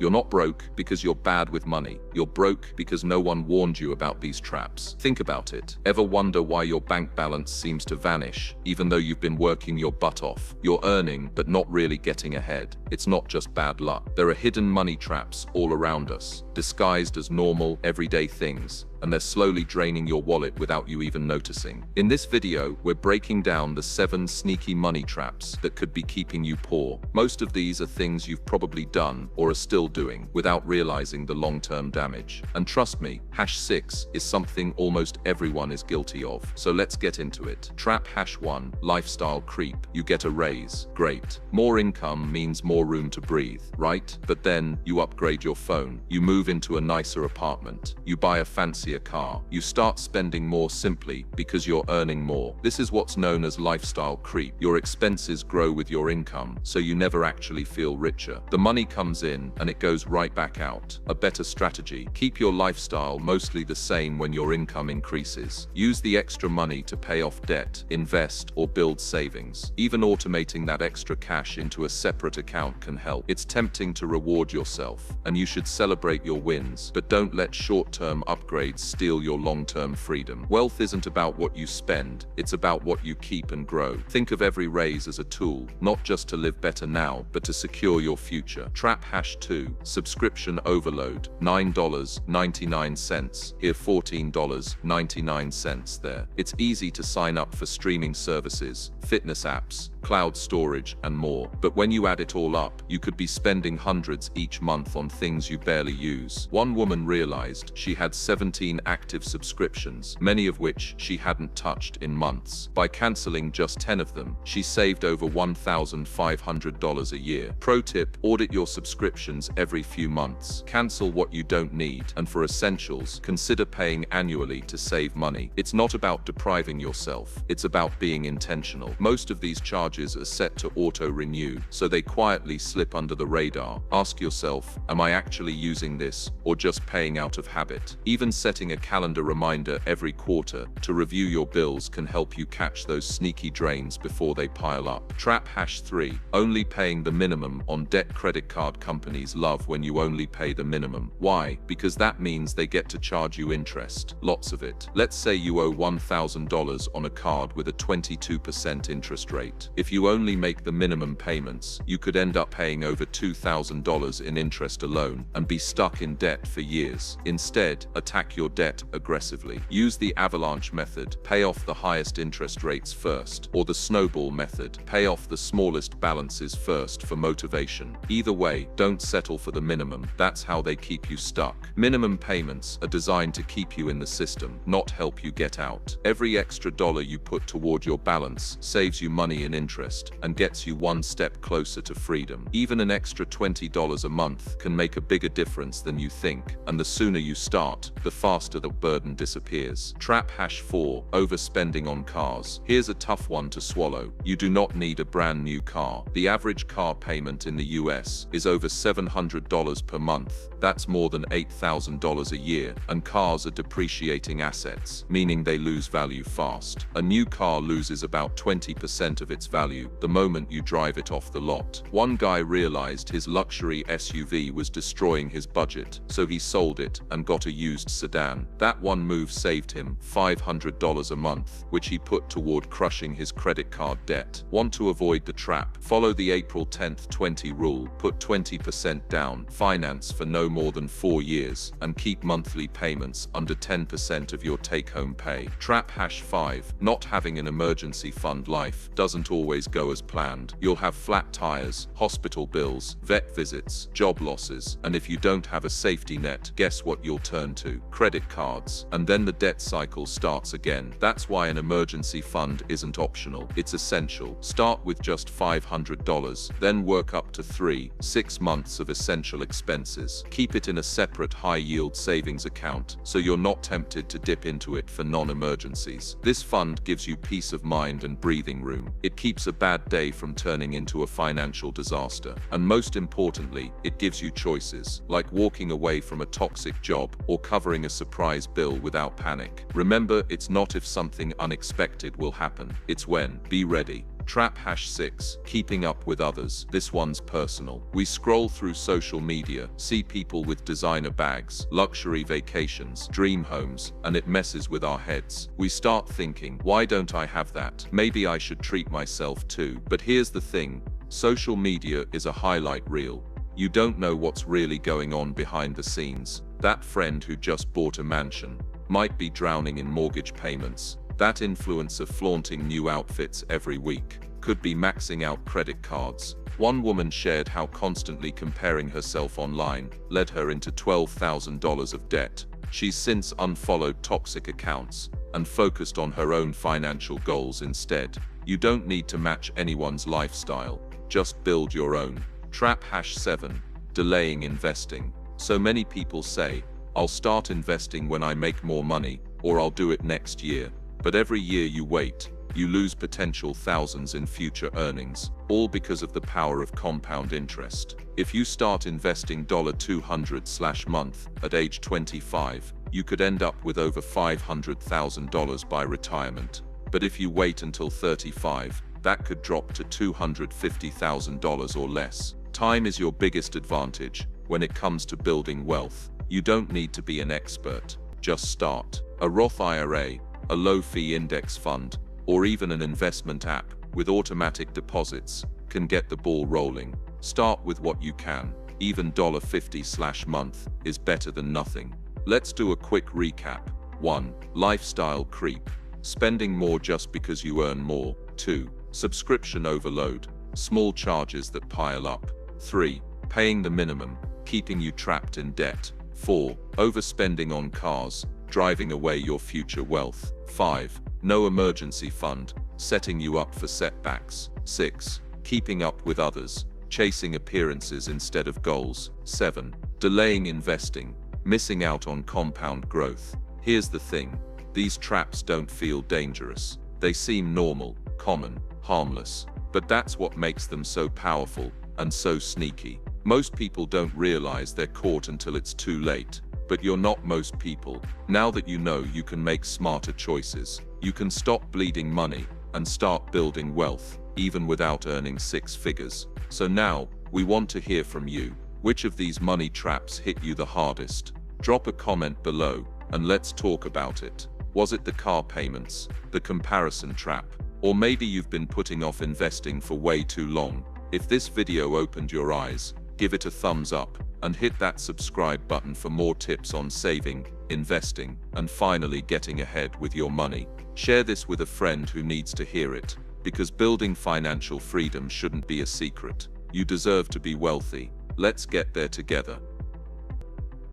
You're not broke because you're bad with money. You're broke because no one warned you about these traps. Think about it. Ever wonder why your bank balance seems to vanish, even though you've been working your butt off? You're earning, but not really getting ahead. It's not just bad luck. There are hidden money traps all around us, disguised as normal, everyday things, and they're slowly draining your wallet without you even noticing. In this video, we're breaking down the 7 sneaky money traps that could be keeping you poor. Most of these are things you've probably done or are still doing without realizing the long-term damage. And trust me, #6 is something almost everyone is guilty of. So let's get into it. Trap #1, lifestyle creep. You get a raise. Great. More income means more room to breathe, right? But then you upgrade your phone. You move into a nicer apartment. You buy a fancier car. You start spending more simply because you're earning more. This is what's known as lifestyle creep. Your expenses grow with your income, so you never actually feel richer. The money comes in and it goes right back out. A better strategy: keep your lifestyle mostly the same when your income increases. Use the extra money to pay off debt, invest, or build savings. Even automating that extra cash into a separate account can help. It's tempting to reward yourself, and you should celebrate your wins, but don't let short-term upgrades steal your long-term freedom. Wealth isn't about what you spend, it's about what you keep and grow. Think of every raise as a tool, not just to live better now, but to secure your future. Trap #2, subscription overload. $9.99 here, $14.99 there. It's easy to sign up for streaming services, fitness apps, cloud storage, and more. But when you add it all up, you could be spending hundreds each month on things you barely use. One woman realized she had 17 active subscriptions, many of which she hadn't touched in months. By canceling just 10 of them, she saved over $1,500 a year. Pro tip: audit your subscriptions every few months. Cancel what you don't need, and for essentials, consider paying annually to save money. It's not about depriving yourself, it's about being intentional. Most of these charges are set to auto-renew, so they quietly slip under the radar. Ask yourself, am I actually using this, or just paying out of habit? Even setting a calendar reminder every quarter to review your bills can help you catch those sneaky drains before they pile up. Trap #3, only paying the minimum on debt. Credit card companies love when you only pay the minimum. Why? Because that means they get to charge you interest. Lots of it. Let's say you owe $1,000 on a card with a 22% interest rate. If you only make the minimum payments, you could end up paying over $2,000 in interest alone and be stuck in debt for years. Instead, attack your debt aggressively. Use the avalanche method: pay off the highest interest rates first, or the snowball method: pay off the smallest balances first for motivation. Either way, don't settle for the minimum. That's how they keep you stuck. Minimum payments are designed to keep you in the system, not help you get out. Every extra dollar you put toward your balance saves you money in interest and gets you one step closer to freedom. Even an extra $20 a month can make a bigger difference than you think, and the sooner you start, the faster the burden disappears. Trap #4, overspending on cars. Here's a tough one to swallow. You do not need a brand new car. The average car payment in the US is over $700 per month. That's more than $8,000 a year, and cars are depreciating assets, meaning they lose value fast. A new car loses about 20% of its value the moment you drive it off the lot. One guy realized his luxury SUV was destroying his budget, so he sold it and got a used sedan. That one move saved him $500 a month, which he put toward crushing his credit card debt. Want to avoid the trap? Follow the April 10th 20 rule. Put 20% down, finance for no more than 4 years, and keep monthly payments under 10% of your take-home pay. Trap #5, not having an emergency fund. Life doesn't always go as planned. You'll have flat tires, hospital bills, vet visits, job losses, and if you don't have a safety net, guess what you'll turn to? Credit cards. And then the debt cycle starts again. That's why an emergency fund isn't optional, it's essential. Start with just $500, then work up to 3-6 months of essential expenses. Keep it in a separate high-yield savings account, so you're not tempted to dip into it for non-emergencies. This fund gives you peace of mind and breathing room. It keeps a bad day from turning into a financial disaster. And most importantly, it gives you choices, like walking away from a toxic job or covering a surprise bill without panic. Remember, it's not if something unexpected will happen, it's when. Be ready. Trap #6. Keeping up with others. This one's personal. We scroll through social media, see people with designer bags, luxury vacations, dream homes, and it messes with our heads. We start thinking, why don't I have that? Maybe I should treat myself too. But here's the thing, social media is a highlight reel. You don't know what's really going on behind the scenes. That friend who just bought a mansion might be drowning in mortgage payments. That influencer flaunting new outfits every week could be maxing out credit cards. One woman shared how constantly comparing herself online led her into $12,000 of debt. She's since unfollowed toxic accounts and focused on her own financial goals instead. You don't need to match anyone's lifestyle, just build your own. Trap #7. Delaying investing. So many people say, I'll start investing when I make more money, or I'll do it next year. But every year you wait, you lose potential thousands in future earnings, all because of the power of compound interest. If you start investing $200/month at age 25, you could end up with over $500,000 by retirement. But if you wait until 35, that could drop to $250,000 or less. Time is your biggest advantage when it comes to building wealth. You don't need to be an expert, just start. A Roth IRA, a low-fee index fund, or even an investment app with automatic deposits can get the ball rolling. Start with what you can. Even $50/month is better than nothing. Let's do a quick recap. 1. Lifestyle creep. Spending more just because you earn more. 2. Subscription overload. Small charges that pile up. 3. Paying the minimum, keeping you trapped in debt. 4. Overspending on cars, driving away your future wealth. 5. No emergency fund, setting you up for setbacks. 6. Keeping up with others, chasing appearances instead of goals. 7. Delaying investing, missing out on compound growth. Here's the thing, these traps don't feel dangerous. They seem normal, common, harmless. But that's what makes them so powerful and so sneaky. Most people don't realize they're caught until it's too late. But you're not most people. Now that you know you can make smarter choices, you can stop bleeding money and start building wealth, even without earning 6 figures. So now, we want to hear from you. Which of these money traps hit you the hardest? Drop a comment below, and let's talk about it. Was it the car payments, the comparison trap, or maybe you've been putting off investing for way too long? If this video opened your eyes, give it a thumbs up, and hit that subscribe button for more tips on saving, investing, and finally getting ahead with your money. Share this with a friend who needs to hear it, because building financial freedom shouldn't be a secret. You deserve to be wealthy. Let's get there together.